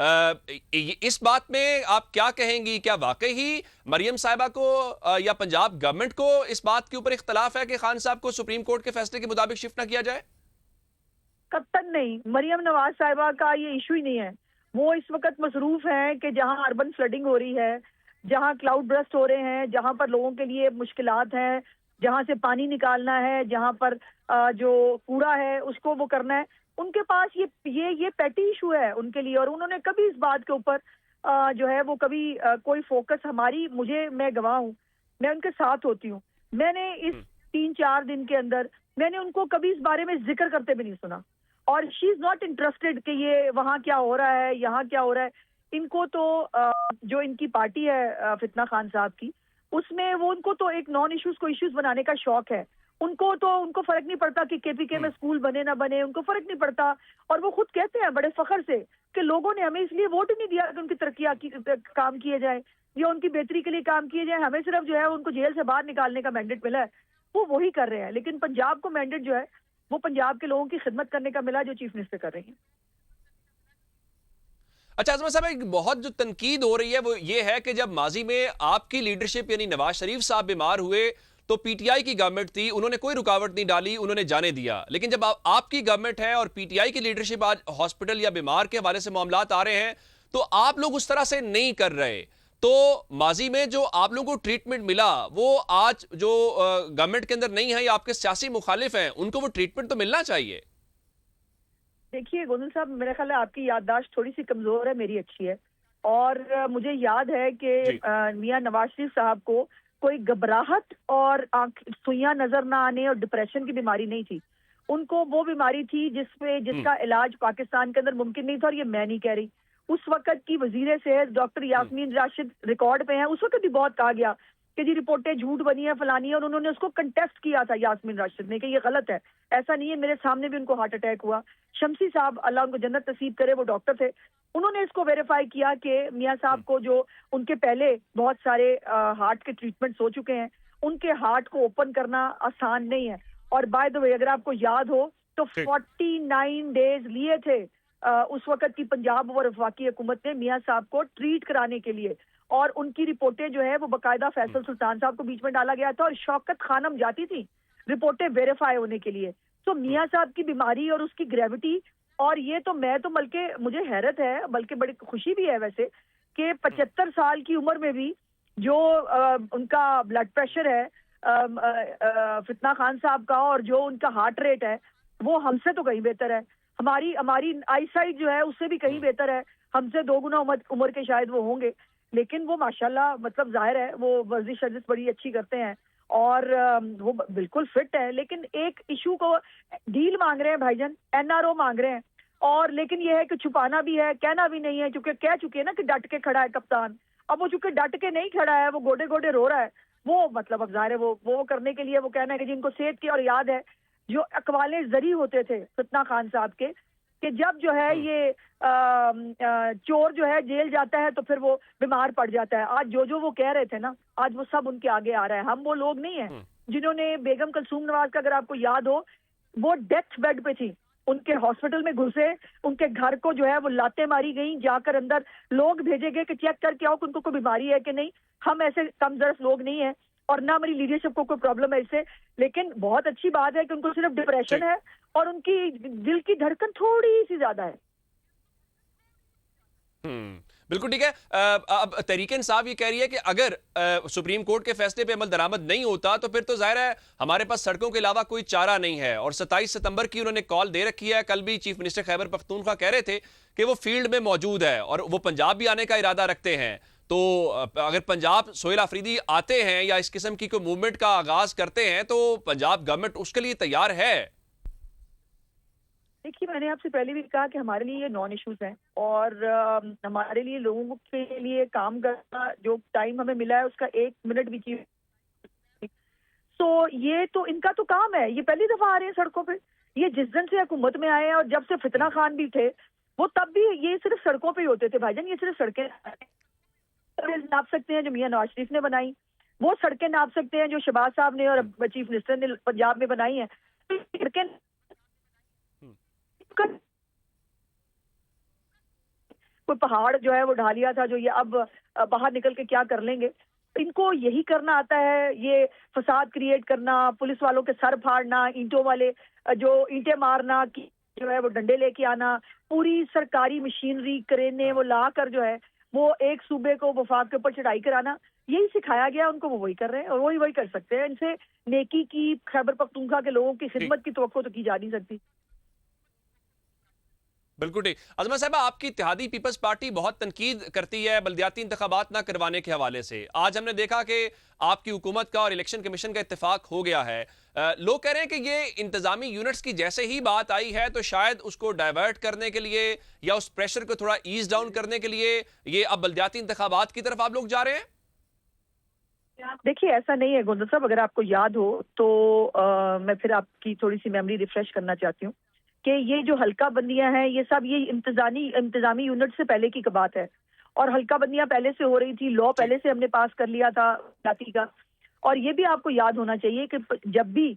اس بات میں آپ کیا کہیں گی؟ کیا واقعی ہی مریم صاحبہ کو یا پنجاب گورنمنٹ کو اس بات کے اوپر اختلاف ہے کہ خان صاحب کو سپریم کورٹ کے فیصلے کے مطابق شفٹ نہ کیا جائے؟ قطعاً نہیں، مریم نواز صاحبہ کا یہ ایشو ہی نہیں ہے. وہ اس وقت مصروف ہیں کہ جہاں اربن فلڈنگ ہو رہی ہے، جہاں کلاؤڈ برسٹ ہو رہے ہیں، جہاں پر لوگوں کے لیے مشکلات ہیں، جہاں سے پانی نکالنا ہے، جہاں پر جو کوڑا ہے اس کو وہ کرنا ہے. ان کے پاس یہ پیٹی ایشو ہے ان کے لیے، اور انہوں نے کبھی اس بات کے اوپر جو ہے وہ کبھی کوئی فوکس میں گواہ ہوں، میں ان کے ساتھ ہوتی ہوں. میں نے اس 3-4 دن کے اندر میں نے ان کو کبھی اس بارے میں ذکر کرتے بھی نہیں سنا. اور شی از ناٹ انٹرسٹڈ کہ یہ وہاں کیا ہو رہا ہے، یہاں کیا ہو رہا ہے. ان کو تو جو ان کی پارٹی ہے فتنہ خان صاحب کی، اس میں وہ ان کو تو ایک نان ایشوز کو ایشوز بنانے کا شوق ہے. ان کو فرق نہیں پڑتا کہ کے پی کے میں اسکول بنے نہ بنے، ان کو فرق نہیں پڑتا. اور وہ خود کہتے ہیں بڑے فخر سے کہ لوگوں نے ہمیں اس لیے ووٹ نہیں دیا کہ ان کی ترقی کام کیے جائیں یا ان کی بہتری کے لیے کام کیے جائیں. ہمیں صرف جو ہے ان کو جیل سے باہر نکالنے کا مینڈیٹ ملا ہے، وہ وہی کر رہے ہیں. لیکن پنجاب کو مینڈیٹ جو ہے وہ پنجاب کے لوگوں کی خدمت کرنے کا ملا، جو چیف منسٹر کر رہی ہیں. اچھا عظمت صاحب، ایک بہت جو تنقید ہو رہی ہے وہ یہ ہے کہ جب ماضی میں آپ کی لیڈرشپ یعنی نواز شریف صاحب بیمار ہوئے تو پی ٹی آئی کی گورنمنٹ تھی، انہوں نے کوئی رکاوٹ نہیں ڈالی، انہوں نے جانے دیا. لیکن جب آپ کی گورنمنٹ ہے اور پی ٹی آئی کی لیڈرشپ آج ہاسپٹل یا بیمار کے حوالے سے معاملات آ رہے ہیں تو آپ لوگ اس طرح سے نہیں کر رہے. تو ماضی میں جو آپ لوگوں کو ٹریٹمنٹ ملا وہ آج جو گورنمنٹ کے اندر نہیں ہے یا آپ کے سیاسی مخالف ہیں ان کو وہ ٹریٹمنٹ تو ملنا چاہیے. دیکھیے گوندل صاحب، میرا خیال ہے آپ کی یادداشت تھوڑی سی کمزور ہے، میری اچھی ہے. اور مجھے یاد ہے کہ جی میاں نواز شریف صاحب کو کوئی گھبراہٹ اور سوئیاں نظر نہ آنے اور ڈپریشن کی بیماری نہیں تھی. ان کو وہ بیماری تھی جس کا علاج پاکستان کے اندر ممکن نہیں تھا. اور یہ میں نہیں کہہ رہی، اس وقت کی وزیر صحت ڈاکٹر یاسمین راشد ریکارڈ پہ ہیں. اس وقت بھی بہت کہا گیا کہ جی رپورٹیں جھوٹ بنی ہیں فلانی ہے، اور انہوں نے اس کو کنٹیسٹ کیا تھا یاسمین راشد نے کہ یہ غلط ہے، ایسا نہیں ہے. میرے سامنے بھی ان کو ہارٹ اٹیک ہوا. شمسی صاحب اللہ ان کو جنت نصیب کرے، وہ ڈاکٹر تھے، انہوں نے اس کو ویریفائی کیا کہ میاں صاحب کو جو ان کے پہلے بہت سارے ہارٹ کے ٹریٹمنٹس ہو چکے ہیں، ان کے ہارٹ کو اوپن کرنا آسان نہیں ہے. اور بائی دا وے اگر آپ کو یاد ہو تو 49 ڈیز لیے تھے اس وقت کی پنجاب اور وفاقی حکومت نے میاں صاحب کو ٹریٹ کرانے کے لیے. اور ان کی رپورٹیں جو ہے وہ باقاعدہ فیصل سلطان صاحب کو بیچ میں ڈالا گیا تھا، اور شوکت خانم جاتی تھی رپورٹیں ویریفائی ہونے کے لیے. تو میاں صاحب کی بیماری اور اس کی گریوٹی، اور یہ تو میں تو بلکہ مجھے حیرت ہے، بلکہ بڑی خوشی بھی ہے ویسے، کہ 75 سال کی عمر میں بھی جو ان کا بلڈ پریشر ہے فتنہ خان صاحب کا، اور جو ان کا ہارٹ ریٹ ہے وہ ہم سے تو کہیں بہتر ہے. ہماری آئی سائٹ جو ہے اس سے بھی کہیں بہتر ہے، ہم سے 2 گنا عمر کے شاید وہ ہوں گے. لیکن وہ ماشاءاللہ مطلب ظاہر ہے وہ ورزش بڑی اچھی کرتے ہیں اور وہ بالکل فٹ ہے. لیکن ایک ایشو کو ڈیل مانگ رہے ہیں بھائی جان، این آر او مانگ رہے ہیں. اور لیکن یہ ہے کہ چھپانا بھی ہے، کہنا بھی نہیں ہے، کیونکہ کہہ چکے ہیں نا کہ ڈٹ کے کھڑا ہے کپتان. اب وہ چونکہ ڈٹ کے نہیں کھڑا ہے، وہ گوڈے گوڈے رو رہا ہے. وہ مطلب اب ظاہر ہے وہ کرنے کے لیے وہ کہنا ہے کہ جن کو صحت کی. اور یاد ہے جو اقوال زری ہوتے تھے فتنہ خان صاحب کے، کہ جب جو ہے یہ چور جو ہے جیل جاتا ہے تو پھر وہ بیمار پڑ جاتا ہے. آج جو وہ کہہ رہے تھے نا، آج وہ سب ان کے آگے آ رہا ہے. ہم وہ لوگ نہیں ہیں جنہوں نے بیگم کلثوم نواز کا، اگر آپ کو یاد ہو، وہ ڈیتھ بیڈ پہ تھی، ان کے ہاسپٹل میں گھسے، ان کے گھر کو جو ہے وہ لاتیں ماری گئیں، جا کر اندر لوگ بھیجے گئے کہ چیک کر کے آؤ کہ ان کو کوئی بیماری ہے کہ نہیں. ہم ایسے کم ظرف لوگ نہیں ہیں، اور نہ ہماری لیڈرشپ کو کوئی پرابلم ہے اس سے. لیکن بہت اچھی بات ہے کہ ان کو صرف ڈپریشن ہے اور ان کی دل کی دھڑکن تھوڑی سی زیادہ ہے. بالکل ٹھیک ہے. اب تحریک انصاف یہ کہہ رہی ہے کہ اگر سپریم کورٹ کے فیصلے پہ عمل درآمد نہیں ہوتا تو پھر تو ظاہر ہے ہمارے پاس سڑکوں کے علاوہ کوئی چارہ نہیں ہے. اور 27 ستمبر کی انہوں نے کال دے رکھی ہے. کل بھی چیف منسٹر خیبر پختونخوا کہہ رہے تھے کہ وہ فیلڈ میں موجود ہے اور وہ پنجاب بھی آنے کا ارادہ رکھتے ہیں. تو اگر پنجاب سہیل آفریدی آتے ہیں یا اس قسم کی کوئی موومنٹ کا آغاز کرتے ہیں تو پنجاب گورنمنٹ اس کے لیے تیار ہے؟ دیکھیے میں نے آپ سے پہلے بھی کہا کہ ہمارے لیے یہ نان ایشوز ہیں، اور ہمارے لیے لوگوں کے لیے کام کرنا، جو ٹائم ہمیں ملا ہے اس کا 1 منٹ بھی چیز. تو یہ تو ان کا تو کام ہے، یہ پہلی دفعہ آ رہے ہیں سڑکوں پہ. یہ جس دن سے حکومت میں آئے ہیں، اور جب سے فتنہ خان بھی تھے وہ تب بھی یہ صرف سڑکوں پہ ہی ہوتے تھے بھائی جان. یہ صرف سڑکیں ناپ سکتے ہیں جو میاں نواز شریف نے بنائی، وہ سڑکیں ناپ سکتے ہیں جو شہباز صاحب نے اور چیف منسٹر نے پنجاب میں بنائی ہیں. کوئی پہاڑ جو ہے وہ ڈھا لیا تھا جو یہ اب باہر نکل کے کیا کر لیں گے. ان کو یہی کرنا آتا ہے, یہ فساد کریٹ کرنا, پولیس والوں کے سر پھاڑنا, اینٹوں والے جو اینٹیں مارنا, جو ہے وہ ڈنڈے لے کے آنا, پوری سرکاری مشینری کرینے وہ لا کر جو ہے وہ ایک صوبے کو وفاق کے اوپر چڑھائی کرانا, یہی سکھایا گیا ان کو. وہ وہی کر رہے ہیں اور وہی کر سکتے ہیں. ان سے نیکی کی, خیبر پختونخوا کے لوگوں کی خدمت کی توقع تو کی جا نہیں سکتی. بالکل ٹھیک. عظمہ صاحبہ, آپ کی اتحادی پیپلز پارٹی بہت تنقید کرتی ہے بلدیاتی انتخابات نہ کروانے کے حوالے سے. آج ہم نے دیکھا کہ آپ کی حکومت کا اور الیکشن کمیشن کا اتفاق ہو گیا ہے. لوگ کہہ رہے ہیں کہ یہ انتظامی یونٹس کی جیسے ہی بات آئی ہے تو شاید اس کو ڈائیورٹ کرنے کے لیے یا اس پریشر کو تھوڑا ایز ڈاؤن کرنے کے لیے یہ اب بلدیاتی انتخابات کی طرف آپ لوگ جا رہے ہیں. دیکھیے ایسا نہیں ہے گوندل صاحب, اگر آپ کو یاد ہو تو میں پھر آپ کی تھوڑی سی میموری ریفریش کرنا چاہتی ہوں کہ یہ جو حلقہ بندیاں ہیں یہ سب یہ انتظامی یونٹ سے پہلے کی بات ہے, اور حلقہ بندیاں پہلے سے ہو رہی تھی, لا پہلے سے ہم نے پاس کر لیا تھا بلدیاتی کا. اور یہ بھی آپ کو یاد ہونا چاہیے کہ جب بھی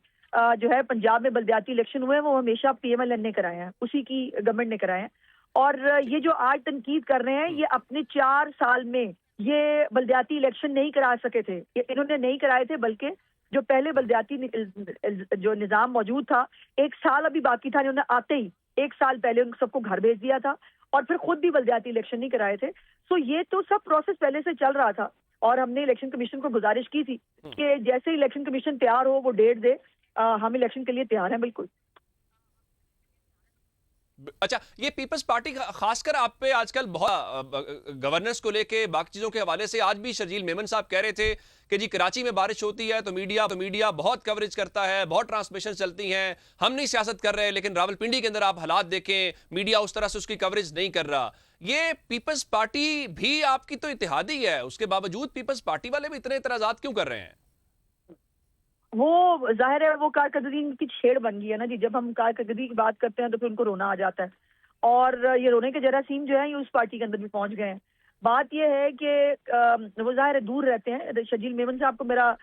جو ہے پنجاب میں بلدیاتی الیکشن ہوئے وہ ہمیشہ پی ایم ایل این نے کرائے ہیں, اسی کی گورنمنٹ نے کرائے ہیں. اور یہ جو آج تنقید کر رہے ہیں یہ اپنے 4 سال میں یہ بلدیاتی الیکشن نہیں کرا سکے تھے, انہوں نے نہیں کرائے تھے, بلکہ جو پہلے بلدیاتی جو نظام موجود تھا 1 سال ابھی باقی تھا, انہوں نے آتے ہی 1 سال پہلے ان سب کو گھر بھیج دیا تھا اور پھر خود بھی بلدیاتی الیکشن نہیں کرائے تھے. سو یہ تو سب پروسیس پہلے سے چل رہا تھا, اور ہم نے الیکشن کمیشن کو گزارش کی تھی کہ جیسے ہی الیکشن کمیشن تیار ہو وہ ڈیٹ دے, ہم الیکشن کے لیے تیار ہیں بالکل. اچھا, یہ پیپلز پارٹی خاص کر آپ پہ آج کل بہت گورننس کو لے کے باقی چیزوں کے حوالے سے, آج بھی شرجیل میمن صاحب کہہ رہے تھے کہ جی کراچی میں بارش ہوتی ہے تو میڈیا بہت کوریج کرتا ہے, بہت ٹرانسمیشن چلتی ہیں, ہم نہیں سیاست کر رہے, لیکن راولپنڈی کے اندر آپ حالات دیکھیں میڈیا اس طرح سے اس کی کوریج نہیں کر رہا. یہ پیپلز پارٹی بھی آپ کی تو اتحادی ہے, اس کے باوجود پیپلز پارٹی والے بھی اتنے اعتراضات کیوں کر رہے ہیں؟ وہ ظاہر ہے وہ کارکردگی کی چھیڑ بن گئی ہے نا جی. جب ہم کارکردگی کی بات کرتے ہیں تو پھر ان کو رونا آ جاتا ہے, اور یہ رونے کے جراثیم جو ہیں یہ اس پارٹی کے اندر بھی پہنچ گئے ہیں. بات یہ ہے کہ وہ ظاہر ہے دور رہتے ہیں. شرجیل میمن صاحب کو میرا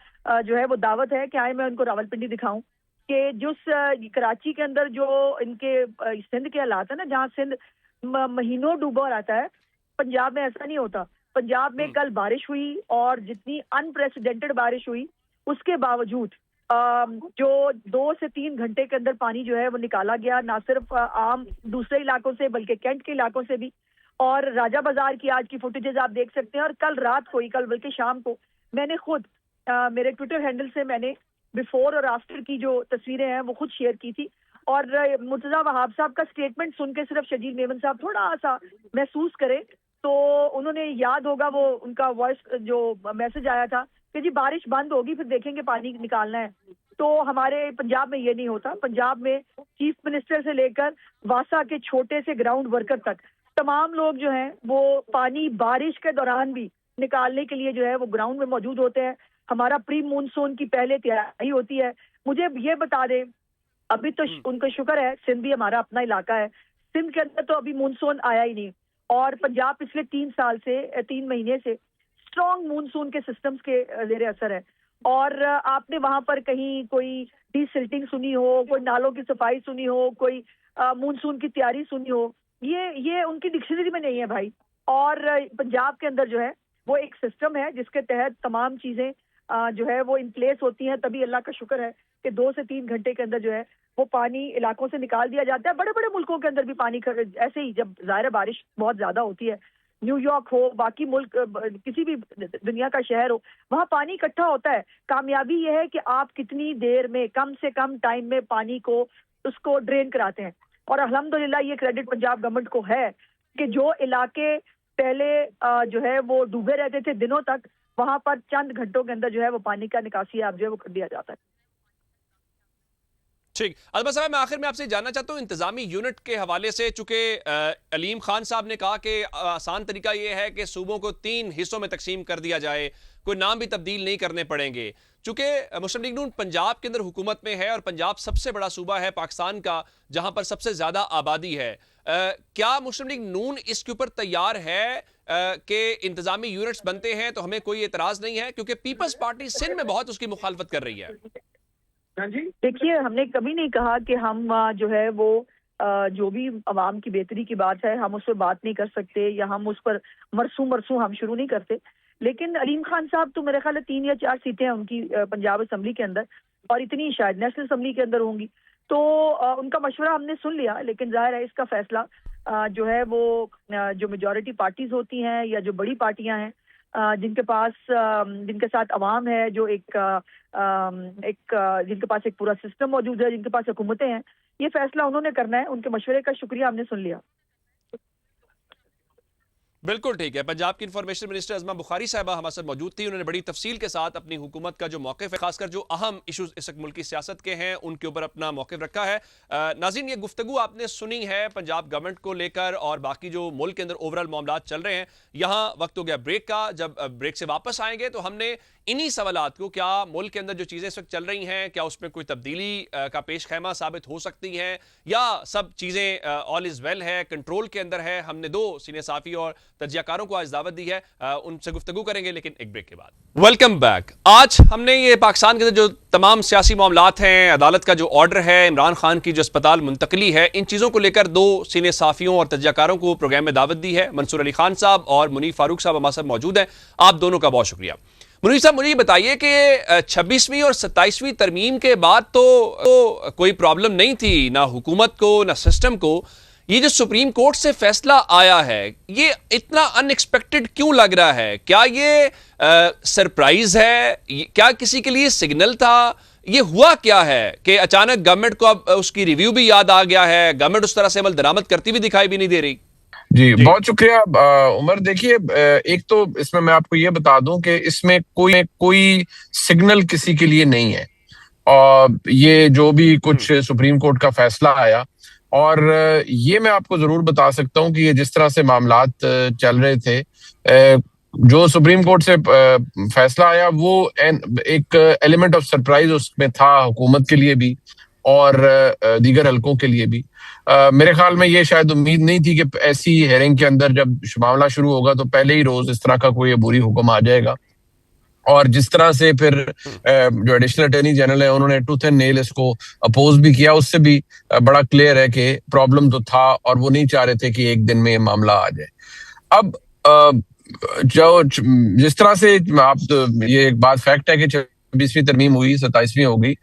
جو ہے وہ دعوت ہے کہ آئے میں ان کو راولپنڈی دکھاؤں کہ جس کراچی کے اندر جو ان کے سندھ کے حالات ہیں نا, جہاں سندھ مہینوں ڈوبا رہتا ہے, پنجاب میں ایسا نہیں ہوتا. پنجاب میں کل بارش ہوئی اور جتنی انپریسیڈنٹڈ بارش ہوئی اس کے باوجود جو 2 سے 3 گھنٹے کے اندر پانی جو ہے وہ نکالا گیا, نہ صرف عام دوسرے علاقوں سے بلکہ کینٹ کے علاقوں سے بھی. اور راجہ بازار کی آج کی فوٹیجز آپ دیکھ سکتے ہیں, اور کل رات کو ہی, کل بلکہ شام کو میں نے خود میرے ٹویٹر ہینڈل سے میں نے بیفور اور آفٹر کی جو تصویریں ہیں وہ خود شیئر کی تھی. اور مرتضیٰ وہاب صاحب کا سٹیٹمنٹ سن کے صرف شرجیل میمن صاحب تھوڑا سا محسوس کرے تو انہوں نے یاد ہوگا وہ ان کا وائس جو میسج آیا تھا کہ جی بارش بند ہوگی پھر دیکھیں گے پانی نکالنا ہے. تو ہمارے پنجاب میں یہ نہیں ہوتا. پنجاب میں چیف منسٹر سے لے کر واسا کے چھوٹے سے گراؤنڈ ورکر تک تمام لوگ جو ہیں وہ پانی بارش کے دوران بھی نکالنے کے لیے جو ہے وہ گراؤنڈ میں موجود ہوتے ہیں. ہمارا پری مونسون کی پہلے تیاری ہوتی ہے. مجھے یہ بتا دیں, ابھی تو ان کا شکر ہے سندھ بھی ہمارا اپنا علاقہ ہے, سندھ کے اندر تو ابھی مونسون آیا ہی نہیں, اور پنجاب پچھلے 3 مہینے سے اسٹرانگ مونسون کے سسٹمز کے زیر اثر ہے. اور آپ نے وہاں پر کہیں کوئی ڈی سلٹنگ سنی ہو, کوئی نالوں کی صفائی سنی ہو, کوئی مونسون کی تیاری سنی ہو, یہ ان کی ڈکشنری میں نہیں ہے بھائی. اور پنجاب کے اندر جو ہے وہ ایک سسٹم ہے جس کے تحت تمام چیزیں جو ہے وہ ان پلیس ہوتی ہیں. تبھی اللہ کا شکر ہے کہ 2 سے 3 گھنٹے کے اندر جو ہے وہ پانی علاقوں سے نکال دیا جاتا ہے. بڑے بڑے ملکوں کے اندر بھی پانی ایسے ہی, جب ظاہر بارش بہت زیادہ ہوتی ہے, نیو یارک ہو, باقی ملک, کسی بھی دنیا کا شہر ہو, وہاں پانی اکٹھا ہوتا ہے. کامیابی یہ ہے کہ آپ کتنی دیر میں کم سے کم ٹائم میں پانی کو اس کو ڈرین کراتے ہیں. اور الحمدللہ یہ کریڈٹ پنجاب گورنمنٹ کو ہے کہ جو علاقے پہلے جو ہے وہ ڈوبے رہتے تھے دنوں تک, وہاں پر چند گھنٹوں کے اندر جو ہے وہ پانی کا نکاسی آپ جو ہے وہ کر دیا جاتا ہے. ٹھیک. عظمہ صاحب, میں آخر میں آپ سے جاننا چاہتا ہوں انتظامی یونٹ کے حوالے سے, چونکہ علیم خان صاحب نے کہا کہ آسان طریقہ یہ ہے کہ صوبوں کو 3 حصوں میں تقسیم کر دیا جائے, کوئی نام بھی تبدیل نہیں کرنے پڑیں گے. چونکہ مسلم لیگ نون پنجاب کے اندر حکومت میں ہے اور پنجاب سب سے بڑا صوبہ ہے پاکستان کا جہاں پر سب سے زیادہ آبادی ہے, کیا مسلم لیگ نون اس کے اوپر تیار ہے کہ انتظامی یونٹس بنتے ہیں تو ہمیں کوئی اعتراض نہیں ہے, کیونکہ پیپلز پارٹی سندھ میں بہت اس کی مخالفت کر رہی ہے؟ دیکھیے, ہم نے کبھی نہیں کہا کہ ہم جو ہے وہ جو بھی عوام کی بہتری کی بات ہے ہم اس پہ بات نہیں کر سکتے یا ہم اس پر مرسوں ہم شروع نہیں کرتے. لیکن علیم خان صاحب تو میرے خیال ہے 3 یا 4 سیٹیں ہیں ان کی پنجاب اسمبلی کے اندر, اور اتنی شاید نیشنل اسمبلی کے اندر ہوں گی. تو ان کا مشورہ ہم نے سن لیا, لیکن ظاہر ہے اس کا فیصلہ جو ہے وہ جو میجورٹی پارٹیز ہوتی ہیں یا جو بڑی پارٹیاں ہیں جن کے ساتھ عوام ہے, جو ایک جن کے پاس ایک پورا سسٹم موجود ہے, جن کے پاس حکومتیں ہیں, یہ فیصلہ انہوں نے کرنا ہے. ان کے مشورے کا شکریہ, ہم نے سن لیا. بالکل ٹھیک ہے. پنجاب کی انفارمیشن منسٹر ازما بخاری صاحبہ ہمارے ساتھ موجود تھی. انہوں نے بڑی تفصیل کے ساتھ اپنی حکومت کا جو موقف ہے, خاص کر جو اہم ایشوز اس وقت ملکی سیاست کے ہیں, ان کے اوپر اپنا موقف رکھا ہے. ناظرین, یہ گفتگو آپ نے سنی ہے پنجاب گورنمنٹ کو لے کر اور باقی جو ملک کے اندر اوورال معاملات چل رہے ہیں. یہاں وقت ہو گیا بریک کا. جب بریک سے واپس آئیں گے تو ہم نے انہی سوالات کو, کیا ملک کے اندر جو چیزیں اس وقت چل رہی ہیں کیا اس میں کوئی تبدیلی کا پیش خیمہ ثابت ہو سکتی ہیں, یا سب چیزیں آل از ویل ہے, کنٹرول کے اندر ہے. ہم نے 2 سینئر صحافی اور تجزیہ کاروں کو آج دعوت دی ہے, ان سے گفتگو کریں گے لیکن ایک بریک کے بعد. Welcome back. آج ہم نے یہ پاکستان کے اندر جو تمام سیاسی معاملات ہیں, عدالت کا جو آرڈر ہے, عمران خان کی جو اسپتال منتقلی ہے, ان چیزوں کو لے کر 2 سینئر صحافیوں اور تجزیہ کاروں کو پروگرام میں دعوت دی ہے. منصور علی خان صاحب اور منیف فاروق صاحب ہمارے ساتھ موجود ہیں. آپ دونوں کا بہت شکریہ. منیف صاحب, مجھے یہ بتائیے کہ 26ویں اور 27ویں ترمیم کے بعد تو کوئی پرابلم نہیں تھی, نہ حکومت کو نہ سسٹم کو. یہ جو سپریم کورٹ سے فیصلہ آیا ہے, یہ اتنا ان ایکسپیکٹڈ کیوں لگ رہا ہے؟ کیا یہ سرپرائز ہے؟ کیا کسی کے لیے سگنل تھا؟ یہ ہوا کیا ہے کہ اچانک گورنمنٹ کو اب اس کی ریویو بھی یاد آ گیا ہے, گورنمنٹ اس طرح سے عمل درآمد کرتی بھی دکھائی بھی نہیں دے رہی؟ جی بہت شکریہ عمر. دیکھیے, ایک تو اس میں آپ کو یہ بتا دوں کہ اس میں کوئی سگنل کسی کے لیے نہیں ہے. اور یہ جو بھی کچھ سپریم کورٹ کا فیصلہ آیا, اور یہ میں آپ کو ضرور بتا سکتا ہوں کہ یہ جس طرح سے معاملات چل رہے تھے, جو سپریم کورٹ سے فیصلہ آیا وہ ایک ایلیمنٹ آف سرپرائز اس میں تھا, حکومت کے لیے بھی اور دیگر حلقوں کے لیے بھی. میرے خیال میں یہ شاید امید نہیں تھی کہ ایسی ہیئرنگ کے اندر جب معاملہ شروع ہوگا تو پہلے ہی روز اس طرح کا کوئی عبوری حکم آ جائے گا. اور جس طرح سے پھر جو ایڈیشنل اٹارنی جنرل ہے انہوں نے ٹوتھ اینڈ نیل اس کو اپوز بھی کیا, اس سے بھی بڑا کلیئر ہے کہ پرابلم تو تھا اور وہ نہیں چاہ رہے تھے کہ ایک دن میں یہ معاملہ آ جائے. اب جس طرح سے آپ, یہ ایک بات فیکٹ ہے کہ 26ویں ترمیم ہوئی, 27ویں ہو گئی,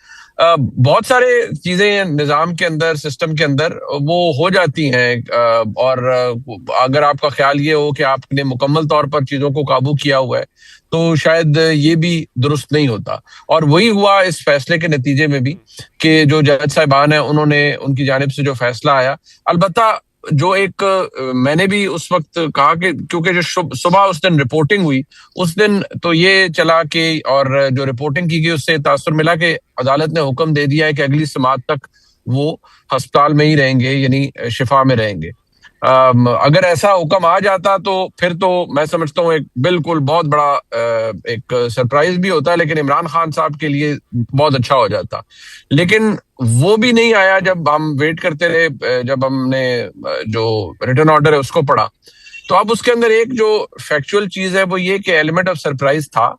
بہت سارے چیزیں نظام کے اندر, سسٹم کے اندر وہ ہو جاتی ہیں. اور اگر آپ کا خیال یہ ہو کہ آپ نے مکمل طور پر چیزوں کو قابو کیا ہوا ہے تو شاید یہ بھی درست نہیں ہوتا. اور وہی ہوا اس فیصلے کے نتیجے میں بھی کہ جو جج صاحبان ہیں انہوں نے, ان کی جانب سے جو فیصلہ آیا, البتہ جو ایک میں نے بھی اس وقت کہا کہ کیونکہ جو صبح اس دن رپورٹنگ ہوئی اس دن تو یہ چلا کہ, اور جو رپورٹنگ کی گئی اس سے تاثر ملا کہ عدالت نے حکم دے دیا ہے کہ اگلی سماعت تک وہ ہسپتال میں ہی رہیں گے, یعنی شفا میں رہیں گے. اگر ایسا حکم آ جاتا تو پھر تو میں سمجھتا ہوں ایک بالکل بہت بڑا ایک سرپرائز بھی ہوتا ہے, لیکن عمران خان صاحب کے لیے بہت اچھا ہو جاتا. لیکن وہ بھی نہیں آیا. جب ہم ویٹ کرتے رہے, جب ہم نے جو ریٹن آرڈر ہے اس کو پڑھا تو اب اس کے اندر ایک جو فیکچوئل چیز ہے وہ یہ کہ ایلیمنٹ آف سرپرائز تھا,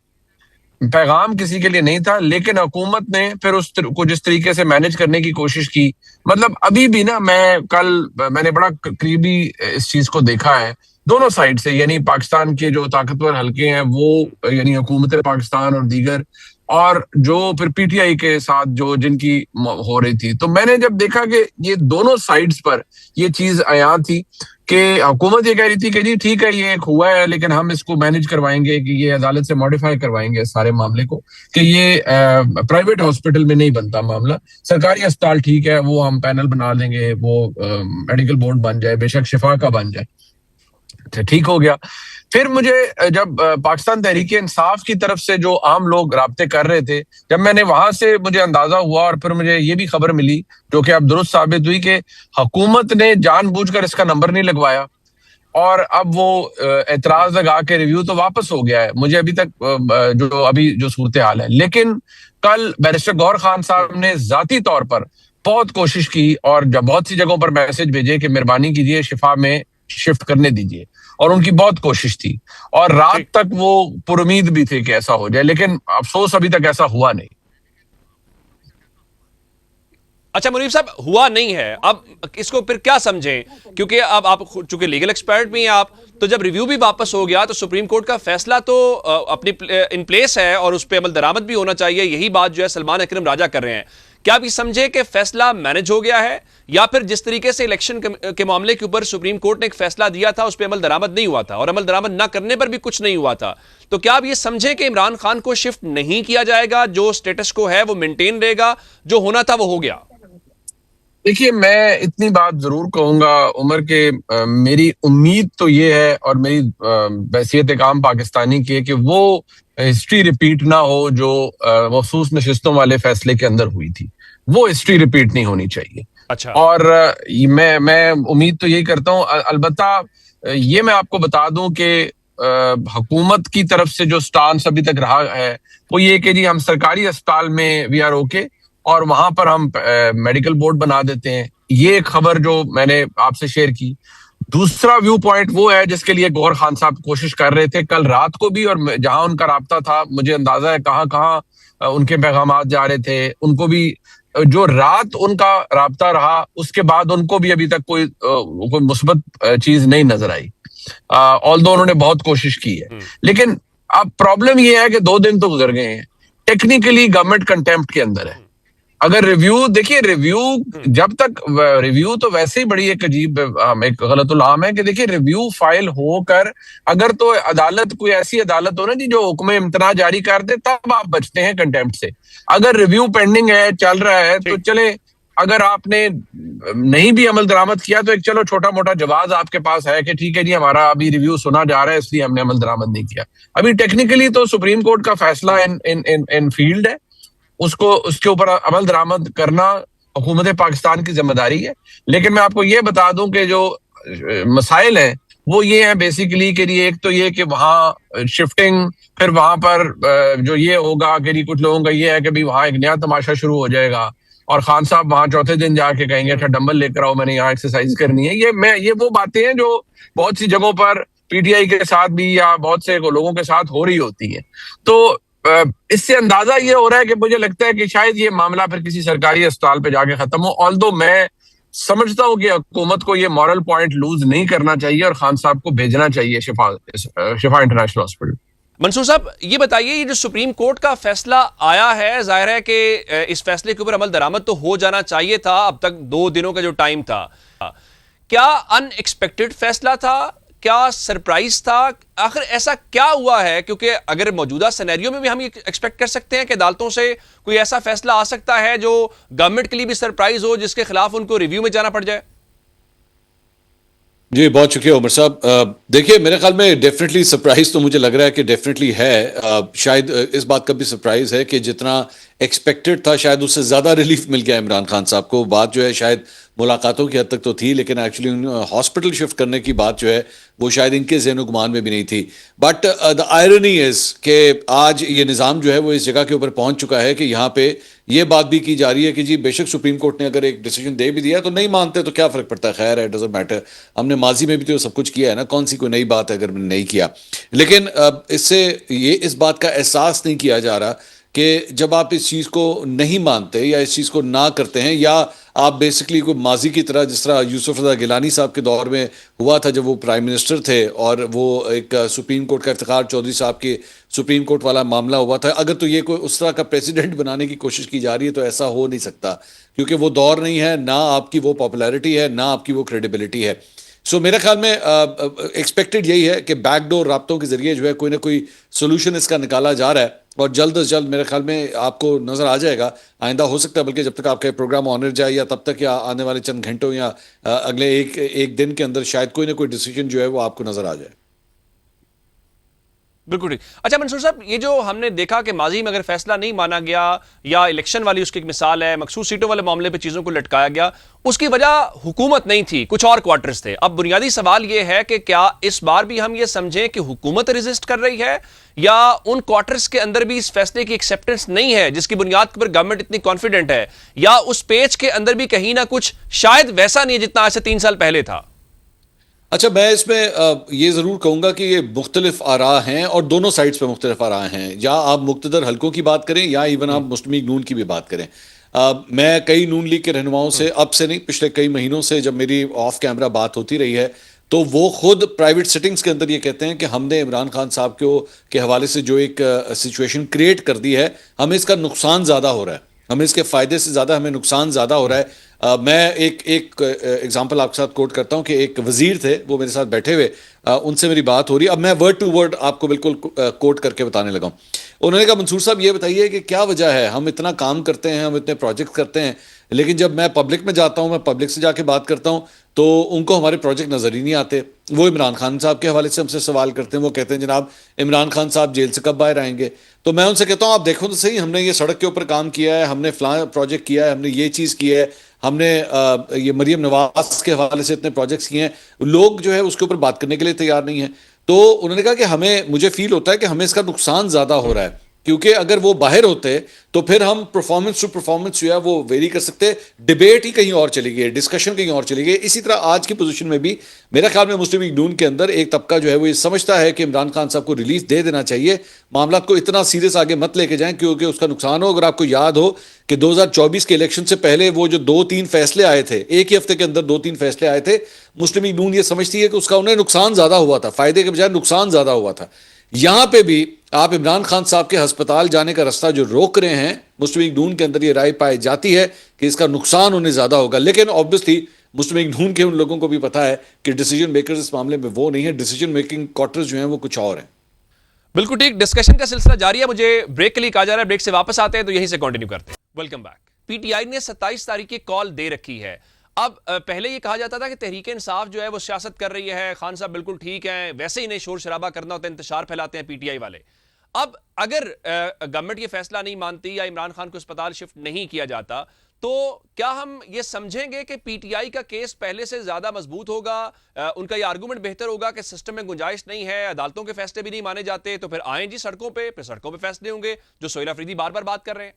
پیغام کسی کے لیے نہیں تھا, لیکن حکومت نے پھر اس کو جس طریقے سے مینج کرنے کی کوشش کی. مطلب ابھی بھی نا, میں نے بڑا قریبی اس چیز کو دیکھا ہے دونوں سائڈ سے, یعنی پاکستان کے جو طاقتور حلقے ہیں وہ یعنی حکومت پاکستان اور دیگر, اور جو پھر پی ٹی آئی کے ساتھ جو جن کی ہو رہی تھی. تو میں نے جب دیکھا کہ یہ دونوں سائڈز پر یہ چیز عیاں تھی کہ حکومت یہ کہہ رہی تھی کہ جی ٹھیک ہے یہ ایک ہوا ہے لیکن ہم اس کو مینج کروائیں گے, کہ یہ عدالت سے ماڈیفائی کروائیں گے سارے معاملے کو, کہ یہ پرائیویٹ ہاسپٹل میں نہیں بنتا معاملہ, سرکاری اسپتال ٹھیک ہے وہ ہم پینل بنا لیں گے, وہ میڈیکل بورڈ بن جائے, بے شک شفا کا بن جائے, ٹھیک ہو گیا. پھر مجھے جب پاکستان تحریک انصاف کی طرف سے جو عام لوگ رابطے کر رہے تھے, جب میں نے وہاں سے مجھے اندازہ ہوا, اور پھر مجھے یہ بھی خبر ملی جو کہ اب درست ثابت ہوئی کہ حکومت نے جان بوجھ کر اس کا نمبر نہیں لگوایا, اور اب وہ اعتراض لگا کے ریویو تو واپس ہو گیا ہے. مجھے ابھی تک جو صورتحال ہے, لیکن کل بیرسٹر گور خان صاحب نے ذاتی طور پر بہت کوشش کی اور جب بہت سی جگہوں پر میسج بھیجے کہ مہربانی کیجیے شفا میں شفٹ کرنے دیجیے, اور ان کی بہت کوشش تھی, اور رات تک وہ پر امید بھی تھے کہ ایسا ہو جائے, لیکن افسوس ابھی تک ایسا ہوا نہیں. اچھا منیب صاحب، ہوا نہیں ہے، اب اس کو پھر کیا سمجھیں؟ کیونکہ اب آپ چونکہ لیگل ایکسپرٹ بھی ہیں آپ، تو جب ریویو بھی واپس ہو گیا تو سپریم کورٹ کا فیصلہ تو اپنی ان پلیس ہے اور اس پہ عمل درآمد بھی ہونا چاہیے، یہی بات جو ہے سلمان اکرم راجہ کر رہے ہیں. کیا آپ یہ سمجھے کہ فیصلہ مینج ہو گیا ہے، یا پھر جس طریقے سے الیکشن کے معاملے کے اوپر سپریم کورٹ نے ایک فیصلہ دیا تھا اس پہ عمل درآمد نہیں ہوا تھا اور عمل درآمد نہ کرنے پر بھی کچھ نہیں ہوا تھا، تو کیا آپ یہ سمجھیں کہ عمران خان کو شفٹ نہیں کیا جائے گا، جو سٹیٹس کو ہے وہ مینٹین رہے گا، جو ہونا تھا وہ ہو گیا؟ دیکھیے، میں اتنی بات ضرور کہوں گا عمر کہ میری امید تو یہ ہے، اور میری بحیثیت ایک عام پاکستانی کی ہے، کہ وہ ہسٹری ریپیٹ نہ ہو جو مخصوص نشستوں والے فیصلے کے اندر ہوئی تھی. وہ ہسٹری ریپیٹ نہیں ہونی چاہیے. اچھا. اور میں امید تو یہی کرتا ہوں. البتہ یہ میں آپ کو بتا دوں کہ حکومت کی طرف سے جو سٹانس ابھی تک رہا ہے وہ یہ کہ جی ہم سرکاری اسپتال میں وی آر اوکے اور وہاں پر ہم میڈیکل بورڈ بنا دیتے ہیں. یہ ایک خبر جو میں نے آپ سے شیئر کی. دوسرا ویو پوائنٹ وہ ہے جس کے لیے گوہر خان صاحب کوشش کر رہے تھے کل رات کو بھی، اور جہاں ان کا رابطہ تھا مجھے اندازہ ہے کہاں کہاں ان کے پیغامات جا رہے تھے. ان کو بھی جو رات ان کا رابطہ رہا اس کے بعد ان کو بھی ابھی تک کوئی مثبت چیز نہیں نظر آئی، آلدو انہوں نے بہت کوشش کی ہے. لیکن اب پرابلم یہ ہے کہ 2 دن تو گزر گئے ہیں، ٹیکنیکلی گورنمنٹ کنٹیمپٹ کے اندر ہے. اگر ریویو دیکھیے، ریویو جب تک ریویو تو ویسے ہی بڑی ایک عجیب ایک غلط العام ہے کہ دیکھیے ریویو فائل ہو کر اگر تو عدالت کوئی ایسی عدالت ہو نا جی جو حکم امتناع جاری کر دے تب آپ بچتے ہیں کنٹیمپٹ سے. اگر ریویو پینڈنگ ہے، چل رہا ہے، تو چلے اگر آپ نے نہیں بھی عمل درآمد کیا تو ایک چلو چھوٹا موٹا جواز آپ کے پاس ہے کہ ٹھیک ہے جی ہمارا ابھی ریویو سنا جا رہا ہے اس لیے ہم نے عمل درآمد نہیں کیا. ابھی ٹیکنیکلی تو سپریم کورٹ کا فیصلہ ان فیلڈ ہے، اس کے اوپر عمل درآمد کرنا حکومت پاکستان کی ذمہ داری ہے. لیکن میں آپ کو یہ بتا دوں کہ جو مسائل ہیں وہ یہ ہیں بیسیکلی کہ ایک تو یہ کہ وہاں شفٹنگ، پھر وہاں پر جو یہ ہوگا کہ کچھ لوگوں کا یہ ہے کہ وہاں ایک نیا تماشا شروع ہو جائے گا اور خان صاحب وہاں چوتھے دن جا کے کہیں گے اچھا ڈمبل لے کر آؤ میں نے یہاں ایکسرسائز کرنی ہے. یہ وہ باتیں ہیں جو بہت سی جگہوں پر پی ٹی آئی کے ساتھ بھی یا بہت سے لوگوں کے ساتھ ہو رہی ہوتی ہیں. تو اس سے اندازہ یہ ہو رہا ہے کہ مجھے لگتا ہے کہ شاید یہ معاملہ پھر کسی سرکاری اسپتال پہ جا کے ختم ہو. آلدو میں سمجھتا ہوں کہ حکومت کو یہ مورل پوائنٹ لوز نہیں کرنا چاہیے اور خان صاحب کو بھیجنا چاہیے شفا انٹرنیشنل ہاسپٹل. منصور صاحب یہ بتائیے، یہ جو سپریم کورٹ کا فیصلہ آیا ہے، ظاہر ہے کہ اس فیصلے کے اوپر عمل درآمد تو ہو جانا چاہیے تھا، اب تک 2 دنوں کا جو ٹائم تھا، کیا ان ایکسپیکٹڈ فیصلہ تھا؟ کیا سرپرائز تھا؟ آخر ایسا کیا ہوا ہے؟ کیونکہ اگر موجودہ سینیریو میں بھی ہم یہ ایکسپیکٹ کر سکتے ہیں کہ عدالتوں سے کوئی ایسا فیصلہ آ سکتا ہے جو گورنمنٹ کے لیے بھی سرپرائز ہو، جس کے خلاف ان کو ریویو میں جانا پڑ جائے. جی بہت شکریہ عمر صاحب. دیکھیے میرے خیال میں ڈیفینیٹلی سرپرائز تو مجھے لگ رہا ہے کہ ڈیفینیٹلی ہے. شاید اس بات کا بھی سرپرائز ہے کہ جتنا ایکسپیکٹڈ تھا شاید اس سے زیادہ ریلیف مل گیا عمران خان صاحب کو. بات جو ہے شاید ملاقاتوں کی حد تک تو تھی، لیکن ایکچولی ہاسپٹل شفٹ کرنے کی بات جو ہے وہ شاید ان کے ذہن و گمان میں بھی نہیں تھی. بٹ دا آئرنی از کہ آج یہ نظام جو ہے وہ اس جگہ کے اوپر پہنچ چکا ہے کہ یہاں پہ یہ بات بھی کی جا رہی ہے کہ جی بے شک سپریم کورٹ نے اگر ایک ڈیسیجن دے بھی دیا تو نہیں مانتے تو کیا فرق پڑتا ہے، خیر ہے، ڈزنٹ میٹر، ہم نے ماضی میں بھی تو سب کچھ کیا ہے نا، کون سی کوئی نئی بات ہے اگر میں نے نہیں کیا. لیکن اس سے اس بات کا احساس نہیں کیا جا رہا کہ جب آپ اس چیز کو نہیں مانتے یا اس چیز کو نہ کرتے ہیں، یا آپ بیسکلی کوئی ماضی کی طرح جس طرح یوسف رضا گیلانی صاحب کے دور میں ہوا تھا جب وہ پرائم منسٹر تھے اور وہ ایک سپریم کورٹ کا افتخار چودھری صاحب کے سپریم کورٹ والا معاملہ ہوا تھا. اگر تو یہ کوئی اس طرح کا پریسیڈنٹ بنانے کی کوشش کی جا رہی ہے تو ایسا ہو نہیں سکتا، کیونکہ وہ دور نہیں ہے، نہ آپ کی وہ پاپولیرٹی ہے، نہ آپ کی وہ کریڈیبلٹی ہے. سو میرے خیال میں ایکسپیکٹڈ یہی ہے کہ بیک ڈور رابطوں کے ذریعے جو ہے کوئی نہ کوئی سولوشن اس کا نکالا جا رہا ہے اور جلد از جلد میرے خیال میں آپ کو نظر آ جائے گا. آئندہ ہو سکتا ہے بلکہ جب تک آپ کا پروگرام آنر جائے یا تب تک یا آنے والے چند گھنٹوں یا اگلے ایک دن کے اندر شاید کوئی نہ کوئی ڈیسیجن جو ہے وہ آپ کو نظر آ جائے. بالکل ٹھیک. اچھا منصور صاحب، یہ جو ہم نے دیکھا کہ ماضی میں اگر فیصلہ نہیں مانا گیا یا الیکشن والی اس کی ایک مثال ہے، مخصوص سیٹوں والے معاملے پہ چیزوں کو لٹکایا گیا، اس کی وجہ حکومت نہیں تھی، کچھ اور کوارٹرز تھے. اب بنیادی سوال یہ ہے کہ کیا اس بار بھی ہم یہ سمجھیں کہ حکومت ریزسٹ کر رہی ہے یا ان کوارٹرز کے اندر بھی اس فیصلے کی ایکسیپٹنس نہیں ہے جس کی بنیاد پر گورنمنٹ اتنی کانفیڈنٹ ہے، یا اس پیچ کے اندر بھی کہیں نہ کچھ شاید ویسا نہیں ہے جتنا آج سے 3 سال پہلے تھا؟ اچھا میں اس میں یہ ضرور کہوں گا کہ یہ مختلف آراء ہیں اور دونوں سائٹس پہ مختلف آراء ہیں، یا آپ مقتدر حلقوں کی بات کریں یا ایون آپ مسلم لیگ نون کی بھی بات کریں. میں کئی نون لیگ کے رہنماؤں سے اب سے نہیں پچھلے کئی مہینوں سے جب میری آف کیمرہ بات ہوتی رہی ہے تو وہ خود پرائیویٹ سیٹنگز کے اندر یہ کہتے ہیں کہ ہم نے عمران خان صاحب کے حوالے سے جو ایک سچویشن کریٹ کر دی ہے ہمیں اس کا نقصان زیادہ ہو رہا ہے, ہمیں اس کے فائدے سے زیادہ ہمیں نقصان زیادہ ہو رہا ہے. میں ایک ایگزامپل آپ کے ساتھ کوٹ کرتا ہوں کہ ایک وزیر تھے, وہ میرے ساتھ بیٹھے ہوئے, ان سے میری بات ہو رہی ہے, اب میں ورڈ ٹو ورڈ آپ کو بالکل کوٹ کر کے بتانے لگا ہوں. انہوں نے کہا منصور صاحب یہ بتائیے کہ کیا وجہ ہے, ہم اتنا کام کرتے ہیں, ہم اتنے پروجیکٹ کرتے ہیں, لیکن جب میں پبلک میں جاتا ہوں, میں پبلک سے جا کے بات کرتا ہوں تو ان کو ہمارے پروجیکٹ نظر ہی نہیں آتے. وہ عمران خان صاحب کے حوالے سے ہم سے سوال کرتے ہیں, وہ کہتے ہیں جناب عمران خان صاحب جیل سے کب باہر آئیں گے. تو میں ان سے کہتا ہوں آپ دیکھو تو صحیح, ہم نے یہ سڑک کے اوپر کام کیا ہے, ہم نے فلاں پروجیکٹ کیا ہے, ہم نے یہ چیز کی ہے, ہم نے یہ مریم نواز کے حوالے سے اتنے پروجیکٹس کیے ہیں. لوگ جو ہے اس کے اوپر بات کرنے کے لیے تیار نہیں ہیں. تو انہوں نے کہا کہ مجھے فیل ہوتا ہے کہ ہمیں اس کا نقصان زیادہ ہو رہا ہے, کیونکہ اگر وہ باہر ہوتے تو پھر ہم پرفارمنس ٹو پرفارمنس جو ہے وہ ویری کر سکتے, ڈیبیٹ ہی کہیں اور چلی گئی, ڈسکشن کہیں اور چلی گئی. اسی طرح آج کی پوزیشن میں بھی میرا خیال میں مسلم لیگ نون کے اندر ایک طبقہ جو ہے وہ یہ سمجھتا ہے کہ عمران خان صاحب کو ریلیف دے دینا چاہیے, معاملات کو اتنا سیریس آگے مت لے کے جائیں کیونکہ اس کا نقصان ہو. اگر آپ کو یاد ہو کہ 2024 کے الیکشن سے پہلے وہ جو 2-3 فیصلے آئے تھے, ایک ہی ہفتے کے اندر 2-3 فیصلے آئے تھے, مسلم لیگ نون یہ سمجھتی ہے کہ اس کا انہیں نقصان زیادہ ہوا تھا, فائدے کے بجائے نقصان زیادہ ہوا تھا. یہاں پہ بھی آپ عمران خان صاحب کے ہسپتال جانے کا راستہ جو روک رہے ہیں, مسلم لیگ نون کے اندر یہ رائے پائی جاتی ہے کہ اس کا نقصان انہیں زیادہ ہوگا. لیکن آبویسلی مسلم لیگ نون کے ان لوگوں کو بھی پتا ہے کہ ڈیسیجن میکرز اس معاملے میں وہ نہیں ہے, ڈیسیجن میکنگ کوارٹرز جو ہیں وہ کچھ اور ہیں. بالکل ٹھیک, ڈسکشن کا سلسلہ جاری ہے. مجھے بریک کے لیے کہا جا رہا ہے, بریک سے واپس آتے ہیں تو یہیں سے کنٹینیو کرتے ہیں. Welcome back. P T I نے 27 تاریخ کی کال دے رکھی ہے. اب پہلے یہ کہا جاتا تھا کہ تحریک انصاف جو ہے وہ سیاست کر رہی ہے, خان صاحب بالکل ٹھیک ہیں, ویسے ہی انہیں شور شرابہ کرنا ہوتا ہے, انتشار پھیلاتے ہیں پی ٹی آئی والے. اب اگر گورنمنٹ یہ فیصلہ نہیں مانتی یا عمران خان کو اسپتال شفٹ نہیں کیا جاتا تو کیا ہم یہ سمجھیں گے کہ پی ٹی آئی کا کیس پہلے سے زیادہ مضبوط ہوگا, ان کا یہ آرگومنٹ بہتر ہوگا کہ سسٹم میں گنجائش نہیں ہے, عدالتوں کے فیصلے بھی نہیں مانے جاتے, تو پھر آئیں جی سڑکوں پہ, پھر سڑکوں پہ فیصلے ہوں گے جو سہیل افریدی بار بار بات کر رہے ہیں.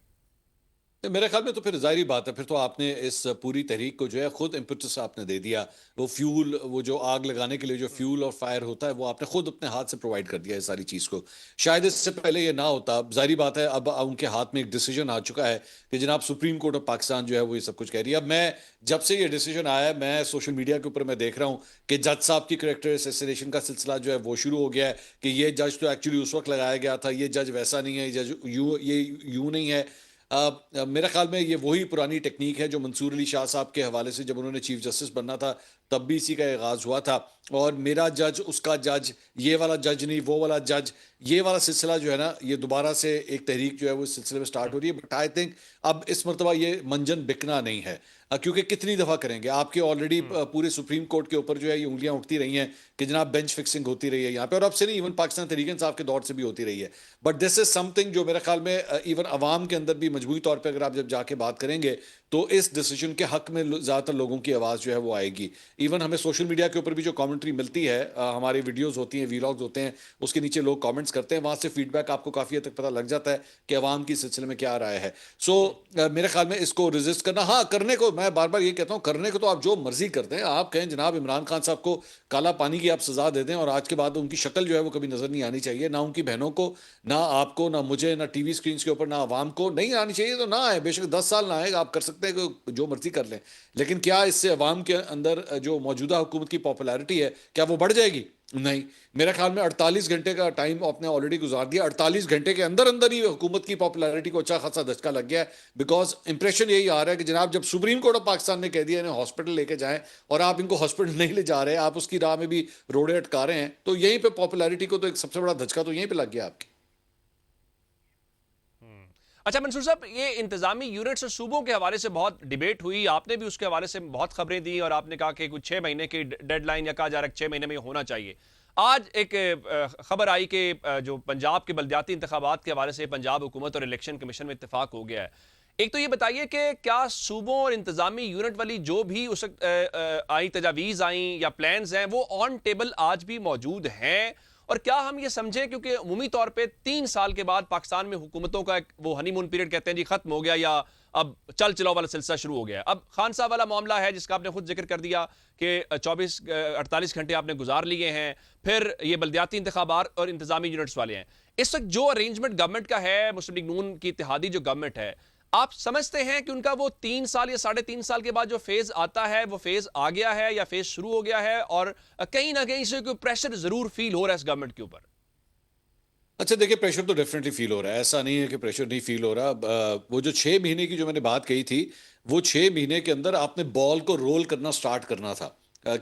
میرے خیال میں تو پھر ظاہری بات ہے, پھر تو آپ نے اس پوری تحریک کو جو ہے خود امپیٹس آپ نے دے دیا. وہ فیول, وہ جو آگ لگانے کے لیے جو فیول اور فائر ہوتا ہے وہ آپ نے خود اپنے ہاتھ سے پرووائڈ کر دیا ہے ساری چیز کو. شاید اس سے پہلے یہ نہ ہوتا. ظاہری بات ہے اب ان کے ہاتھ میں ایک ڈیسیجن آ چکا ہے کہ جناب سپریم کورٹ آف پاکستان جو ہے وہ یہ سب کچھ کہہ رہی ہے. اب میں جب سے یہ ڈیسیجن آیا ہے میں سوشل میڈیا کے اوپر میں دیکھ رہا ہوں کہ جج صاحب کی کریکٹر اسیسینیشن کا سلسلہ جو ہے وہ شروع ہو گیا ہے کہ یہ جج تو ایکچولی اس وقت لگایا گیا تھا, یہ جج ویسا نہیں ہے, یہ جج یوں نہیں ہے. میرے خیال میں یہ وہی پرانی ٹیکنیک ہے جو منصور علی شاہ صاحب کے حوالے سے جب انہوں نے چیف جسٹس بننا تھا تب بھی اسی کا آغاز ہوا تھا, اور میرا جج اس کا جج, یہ والا جج نہیں وہ والا جج, یہ والا سلسلہ جو ہے نا یہ دوبارہ سے ایک تحریک جو ہے وہ اس سلسلے میں سٹارٹ ہو رہی ہے. بٹ آئی تھنک اب اس مرتبہ یہ منجن بکنا نہیں ہے, کیونکہ کتنی دفعہ کریں گے. آپ کے آلریڈی پورے سپریم کورٹ کے اوپر جو ہے یہ انگلیاں اٹھتی رہی ہیں کہ جناب بینچ فکسنگ ہوتی رہی ہے یہاں پہ, اور اب سے نہیں ایون پاکستان تحریک انصاف کے دور سے بھی ہوتی رہی ہے. But this is some thing جو میرے خیال میں ایون عوام کے اندر بھی مجموعی طور پہ اگر آپ جب جا کے بات کریں گے تو اس ڈیسیجن کے حق میں زیادہ تر لوگوں کی آواز جو ہے وہ آئے گی. ایون ہمیں سوشل میڈیا کے اوپر بھی جو کامنٹری ملتی ہے, ہماری ویڈیوز ہوتی ہیں, ویلاگز ہوتے ہیں, اس کے نیچے لوگ کامنٹس کرتے ہیں, وہاں سے فیڈ بیک آپ کو کافی حد تک پتہ لگ جاتا ہے کہ عوام کی سلسلے میں کیا رائے ہے. سو میرے خیال میں اس کو ریزسٹ کرنا, ہاں کرنے کو میں بار بار یہ کہتا ہوں, کرنے کو تو آپ جو مرضی کرتے ہیں. آپ کہیں جناب عمران خان صاحب کو کالا پانی کی آپ سزا دے دیں اور آج کے بعد ان کی شکل جو ہے وہ کبھی نظر نہیں آنی چاہیے, نہ ان کی بہنوں کو, نہ آپ کو, نہ مجھے, نہ ٹی وی اسکرینس کے اوپر, نہ عوام کو نہیں آنی چاہیے تو نہ آئے, بے شک 10 سال نہ آئے, آپ کر سکتے ہیں کہ جو مرضی کر لیں. لیکن کیا اس سے عوام کے اندر جو موجودہ حکومت کی پاپولیرٹی ہے کیا وہ بڑھ جائے گی؟ نہیں. میرے خیال میں 48 گھنٹے کا ٹائم آپ نے آلریڈی گزار دیا, 48 گھنٹے کے اندر اندر ہی حکومت کی پاپولیرٹی کو اچھا خاصا دھچکا لگ گیا ہے. بیکاز امپریشن یہی آ رہا ہے کہ جناب جب سپریم کورٹ آف پاکستان نے کہہ دیا انہیں ہاسپٹل لے کے جائیں اور آپ ان کو ہاسپٹل نہیں لے جا رہے, آپ اس کی راہ میں بھی روڑے اٹکا رہے ہیں, تو یہیں پہ پاپولیرٹی کو تو ایک سب سے بڑا دھچکا تو یہیں پہ لگ گیا آپ کی. اچھا منصور صاحب, یہ انتظامی یونٹس اور صوبوں کے حوالے سے بہت ڈیبیٹ ہوئی, آپ نے بھی اس کے حوالے سے بہت خبریں دی اور آپ نے کہا کہ کچھ 6 مہینے کی ڈیڈ لائن یا کہا جا رہا ہے 6 مہینے میں یہ ہونا چاہیے. آج ایک خبر آئی کہ جو پنجاب کے بلدیاتی انتخابات کے حوالے سے پنجاب حکومت اور الیکشن کمیشن میں اتفاق ہو گیا ہے. ایک تو یہ بتائیے کہ کیا صوبوں اور انتظامی یونٹ والی جو بھی اس وقت آئی تجاویز آئیں یا پلانز ہیں وہ آن ٹیبل آج بھی موجود ہیں, اور کیا ہم یہ سمجھیں کیونکہ عمومی طور پہ 3 سال کے بعد پاکستان میں حکومتوں کا وہ ہنی مون پیریڈ کہتے ہیں جی ختم ہو گیا یا اب چل چلاؤ والا سلسلہ شروع ہو گیا. اب خان صاحب والا معاملہ ہے جس کا آپ نے خود ذکر کر دیا کہ 48 گھنٹے آپ نے گزار لیے ہیں, پھر یہ بلدیاتی انتخابات اور انتظامی یونٹس والے ہیں. اس وقت جو ارینجمنٹ گورنمنٹ کا ہے, مسلم لیگ نون کی اتحادی جو گورنمنٹ ہے, آپ سمجھتے ہیں کہ ان کا وہ 3 سال یا 3.5 سال کے بعد جو فیز آتا ہے وہ فیز آ گیا ہے یا فیز شروع ہو گیا ہے، اور کہیں نہ کہیں سے کوئی پریشر ضرور فیل ہو رہا ہے اس گورنمنٹ کے اوپر؟ اچھا دیکھیں، پریشر تو ڈیفینیٹلی فیل ہو رہا ہے، ایسا نہیں ہے کہ پریشر نہیں فیل ہو رہا. وہ جو 6 مہینے کی جو میں نے بات کہی تھی، وہ 6 مہینے کے اندر آپ نے بال کو رول کرنا سٹارٹ کرنا تھا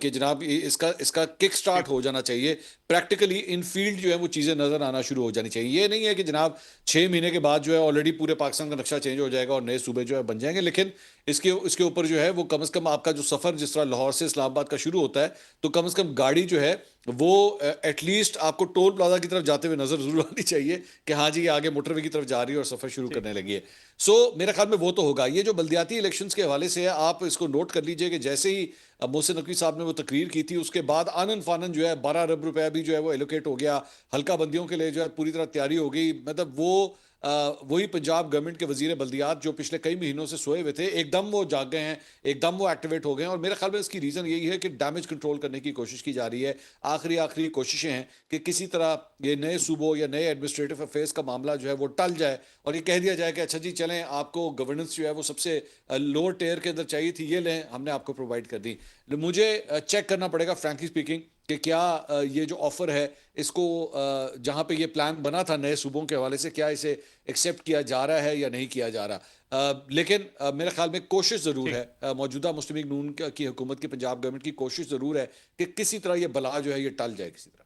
کہ جناب اس کا کک سٹارٹ ہو جانا چاہیے. پریکٹیکلی ان فیلڈ جو ہے وہ چیزیں نظر آنا شروع ہو جانی چاہیے. یہ نہیں ہے کہ جناب 6 مہینے کے بعد جو ہے آلریڈی پورے پاکستان کا نقشہ چینج ہو جائے گا اور نئے صوبے جو ہے بن جائیں گے، لیکن اس کے اوپر جو ہے وہ کم از کم آپ کا جو سفر جس طرح لاہور سے اسلام آباد کا شروع ہوتا ہے، تو کم از کم گاڑی جو ہے وہ ایٹ لیسٹ آپ کو ٹول پلازا کی طرف جاتے ہوئے نظر ضرور آنی چاہیے کہ ہاں جی یہ آگے موٹر وے کی طرف جا رہی ہے اور سفر شروع کرنے لگی ہے. سو میرے خیال میں وہ تو ہوگا. یہ جو بلدیاتی الیکشنز کے حوالے سے ہے، آپ اس کو نوٹ کر لیجئے کہ جیسے ہی محسن نقوی صاحب نے وہ تقریر کی تھی، اس کے بعد آنن فانن جو ہے 12 ارب روپے بھی جو ہے وہ ایلوکیٹ ہو گیا. حلقہ بندیوں کے لیے جو ہے پوری طرح تیاری ہو گئی. مطلب وہی پنجاب گورنمنٹ کے وزیر بلدیات جو پچھلے کئی مہینوں سے سوئے ہوئے تھے، ایک دم وہ جاگ گئے ہیں، ایک دم وہ ایکٹیویٹ ہو گئے ہیں. اور میرے خیال میں اس کی ریزن یہی ہے کہ ڈیمیج کنٹرول کرنے کی کوشش کی جا رہی ہے. آخری کوششیں ہیں کہ کسی طرح یہ نئے صوبوں یا نئے ایڈمنسٹریٹو افیئرس کا معاملہ جو ہے وہ ٹل جائے اور یہ کہہ دیا جائے کہ اچھا جی چلیں، آپ کو گورننس جو ہے وہ سب سے لوور ٹیئر کے اندر چاہیے تھی، یہ لیں، ہم نے آپ کو پرووائڈ کر دی. مجھے چیک کرنا پڑے گا فرینکلی اسپیکنگ کہ کیا یہ جو آفر ہے اس کو جہاں پہ یہ پلان بنا تھا نئے صوبوں کے حوالے سے، کیا اسے ایکسیپٹ کیا جا رہا ہے یا نہیں کیا جا رہا. لیکن میرے خیال میں کوشش ضرور ہے، موجودہ مسلم لیگ نون کی حکومت کی، پنجاب گورنمنٹ کی کوشش ضرور ہے کہ کسی طرح یہ بلا جو ہے یہ ٹل جائے کسی طرح.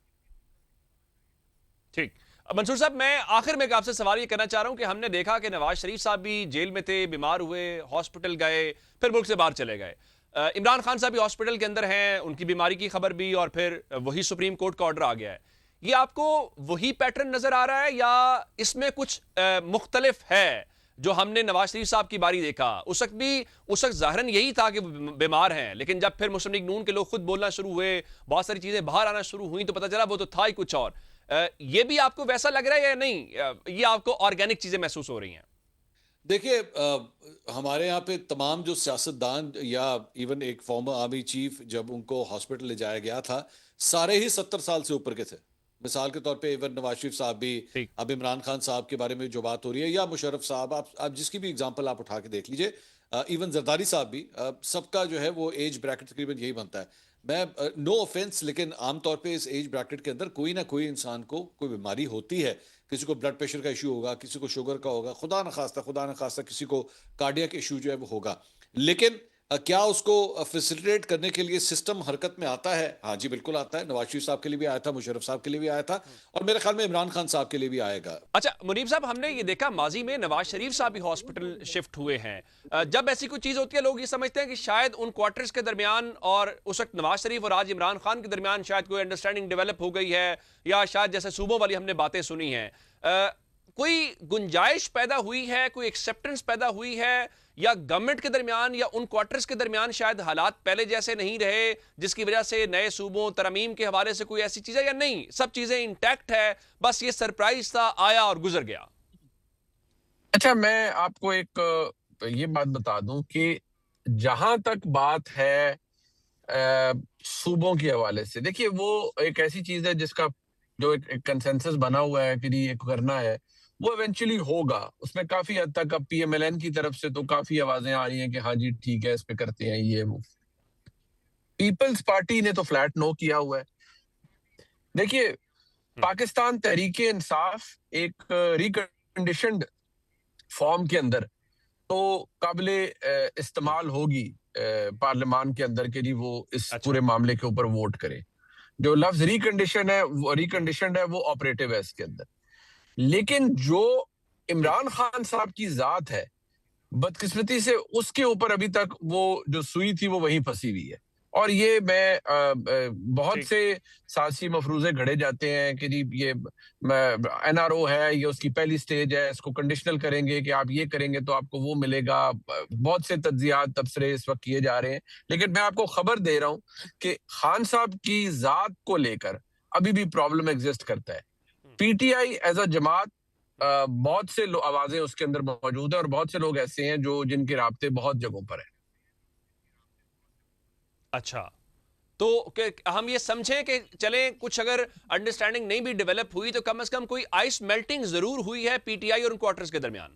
ٹھیک. منصور صاحب، میں آخر میں آپ سے سوال یہ کرنا چاہ رہا ہوں کہ ہم نے دیکھا کہ نواز شریف صاحب بھی جیل میں تھے، بیمار ہوئے، ہاسپٹل گئے، پھر ملک سے باہر چلے گئے. عمران خان صاحب بھی ہاسپٹل کے اندر ہیں، ان کی بیماری کی خبر بھی، اور پھر وہی سپریم کورٹ کا آرڈر آ گیا ہے. یہ آپ کو وہی پیٹرن نظر آ رہا ہے یا اس میں کچھ مختلف ہے جو ہم نے نواز شریف صاحب کی باری دیکھا؟ اس وقت ظاہراً یہی تھا کہ بیمار ہیں، لیکن جب پھر مسلم لیگ نون کے لوگ خود بولنا شروع ہوئے، بہت ساری چیزیں باہر آنا شروع ہوئیں، تو پتہ چلا وہ تو تھا ہی کچھ اور. یہ بھی آپ کو ویسا لگ رہا ہے یا نہیں؟ یہ آپ کو آرگینک چیزیں محسوس ہو رہی ہیں؟ دیکھیے، ہمارے یہاں پہ تمام جو سیاستدان یا ایون ایک فارمر آرمی چیف جب ان کو ہاسپٹل لے جایا گیا تھا، سارے ہی 70 سال سے اوپر کے تھے. مثال کے طور پہ ایون نواز شریف صاحب بھی، اب عمران خان صاحب کے بارے میں جو بات ہو رہی ہے، یا مشرف صاحب، آپ جس کی بھی اگزامپل آپ اٹھا کے دیکھ لیجئے، ایون زرداری صاحب بھی، سب کا جو ہے وہ ایج بریکٹ تقریباً یہی بنتا ہے. میں نو آفینس، لیکن عام طور پہ اس ایج بریکٹ کے اندر کوئی نہ کوئی انسان کو کوئی بیماری ہوتی ہے. کسی کو بلڈ پریشر کا ایشو ہوگا، کسی کو شوگر کا ہوگا، خدا نخواستہ کسی کو کارڈیاک ایشو جو ہے وہ ہوگا. لیکن کیا اس کو فیسیلیٹیٹ کرنے کے لیے سسٹم حرکت میں آتا ہے؟ ہاں جی بالکل آتا ہے. نواز شریف صاحب کے لیے بھی آیا تھا، مشرف صاحب کے لیے بھی آیا تھا، اور میرے خیال میں عمران خان صاحب کے لیے بھی آئے گا. اچھا منیب صاحب، ہم نے یہ دیکھا ماضی میں نواز شریف صاحب بھی ہاسپٹل شفٹ ہوئے ہیں. جب ایسی کوئی چیز ہوتی ہے، لوگ یہ سمجھتے ہیں کہ شاید ان کوارٹرز کے درمیان اور اس وقت نواز شریف اور آج عمران خان کے درمیان شاید کوئی انڈرسٹینڈنگ ڈیولپ ہو گئی ہے، یا شاید جیسے صوبوں والی ہم نے باتیں سنی ہیں، کوئی گنجائش پیدا ہوئی ہے، کوئی ایکسیپٹنس پیدا ہوئی ہے، یا گورنمنٹ کے درمیان یا ان کوارٹرز کے درمیان شاید حالات پہلے جیسے نہیں رہے، جس کی وجہ سے نئے صوبوں ترمیم کے حوالے سے کوئی ایسی چیز ہے، یا نہیں سب چیزیں انٹیکٹ ہے، بس یہ سرپرائز تھا، آیا اور گزر گیا؟ اچھا، میں آپ کو ایک یہ بات بتا دوں کہ جہاں تک بات ہے صوبوں کے حوالے سے، دیکھیے وہ ایک ایسی چیز ہے جس کا جو ایک کنسنسس بنا ہوا ہے کہ یہ کرنا ہے، وہ ایونچولی ہوگا. اس میں کافی حد تک اب پی ایم ایل این کی طرف سے تو کافی آوازیں آ رہی ہیں کہ ہاں جی ٹھیک ہے، اس پہ کرتے ہیں یہ وہ. پیپلز پارٹی نے تو فلیٹ نو کیا ہوا ہے. دیکھیے، پاکستان تحریک انصاف ایک ریکنڈیشنڈ فارم کے اندر تو قابل استعمال ہوگی پارلیمان کے اندر کہ جی وہ اس پورے معاملے کے اوپر ووٹ کرے. جو لفظ ریکنڈیشنڈ ہے وہ آپریٹو ہے اس کے اندر. لیکن جو عمران خان صاحب کی ذات ہے، بدقسمتی سے اس کے اوپر ابھی تک وہ جو سوئی تھی وہ وہیں پھنسی ہوئی ہے. اور یہ میں بہت سے سیاسی مفروضے گھڑے جاتے ہیں کہ جی یہ این آر او ہے، یہ اس کی پہلی سٹیج ہے، اس کو کنڈیشنل کریں گے کہ آپ یہ کریں گے تو آپ کو وہ ملے گا. بہت سے تجزیات تبصرے اس وقت کیے جا رہے ہیں. لیکن میں آپ کو خبر دے رہا ہوں کہ خان صاحب کی ذات کو لے کر ابھی بھی پرابلم ایگزسٹ کرتا ہے. P T I as a جماعت، بہت سے آوازیں اس کے اندر موجود ہیں، اور بہت سے لوگ ایسے ہیں جن کے رابطے بہت جگہوں پر ہیں. اچھا، تو ہم یہ سمجھیں کہ چلیں کچھ اگر انڈرسٹینڈنگ نہیں بھی ڈیولپ ہوئی تو کم از کم کوئی آئس میلٹنگ ضرور ہوئی ہے پی ٹی آئی اور ان کوارٹرز کے درمیان.